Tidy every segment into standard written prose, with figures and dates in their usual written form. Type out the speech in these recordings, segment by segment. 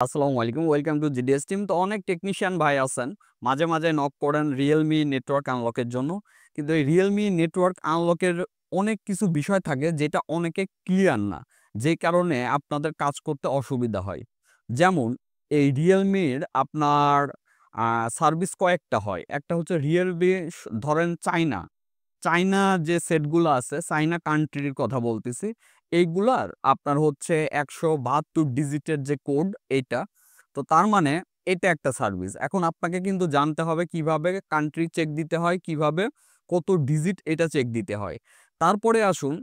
আসসালামু আলাইকুম। Welcome to GDS team. তো অনেক টেকনিশিয়ান ভাই আছেন। মাঝে, মাঝে নক করেন Realme নেটওয়ার্ক আনলকের জন্য। কিন্তু এই Realme নেটওয়ার্ক আনলকের অনেক কিছু বিষয় থাকে যেটা অনেকে ক্লিয়ার না। যে কারণে আপনাদের কাজ করতে অসুবিধা হয়। যেমন এই Realme-র আপনার সার্ভিস কয়েকটা হয়। একটা হচ্ছে Realme ধরেন চায়না। চায়না যে সেটগুলো আছে, চায়না কান্ট্রির কথা বলতেছি। এইগুলার আপনার হচ্ছে ১৭২ ডিজিটের যে কোড এইটা। তো তার মানে এটা একটা সার্ভিস। এখন আপনাকে কিন্তু জানতে হবে কিভাবে কান্ট্রি চেক দিতে হয়, কিভাবে কত ডিজিট এটা চেক দিতে হয়। তারপরে আসুন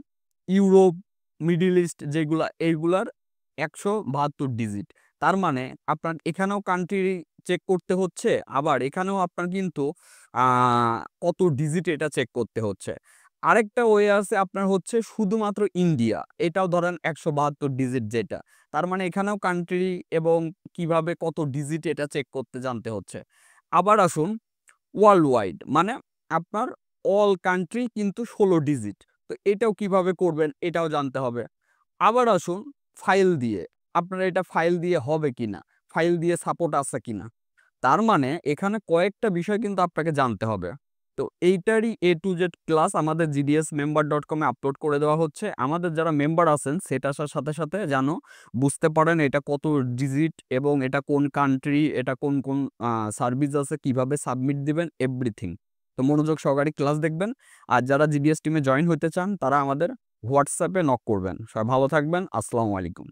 ইউরোপ, মিডল ইস্ট যেগুলা এইগুলার ১৭২ ডিজিট। তার মানে আপনার এখানেও কান্ট্রি চেক করতে হচ্ছে, আবার এখানেও আপনার কিন্তু আ কত ডিজিট এটা চেক করতে হচ্ছে। আরেকটা ওয়ে আছে আপনার হচ্ছে শুধুমাত্র ইন্ডিয়া। এটাও ধরেন ১৭২ ডিজিট যেটা। তার মানে এখানেও কান্ট্রি এবং কিভাবে কত ডিজিট এটা চেক করতে জানতে হচ্ছে। আবার আসুন ওয়ার্লড ওয়াইড মানে আপনার অল কান্ট্রি কিন্তু ১৬ ডিজিট। তো এটাও কিভাবে করবেন এটাও জানতে হবে। আবার আসুন ফাইল দিয়ে। আপনার এটা ফাইল দিয়ে হবে কিনা? ফাইল দিয়ে সাপোর্ট আছে কিনা? তার মানে এখানে কয়েকটা বিষয় কিন্তু আপনাকে জানতে হবে। তো এইটারই A to Z ক্লাস আমাদের gdsmember.com এ আপলোড করে দেওয়া হচ্ছে। আমাদের যারা মেম্বার আছেন সেট আসার সাথে, সাথে যেন বুঝতে পারেন এটা কত ডিজিট এবং এটা কোন কান্ট্রি, এটা কোন সার্ভিস আছে, কিভাবে সাবমিট দিবেন এভরিথিং। তো মনোযোগ সহকারে ক্লাস দেখবেন। আর যারা GDS টিমে জয়েন হইতে চান তারা আমাদের হোয়াটসঅ্যাপে নক করবেন। সবাই ভালো থাকবেন। আসসালামু আলাইকুম।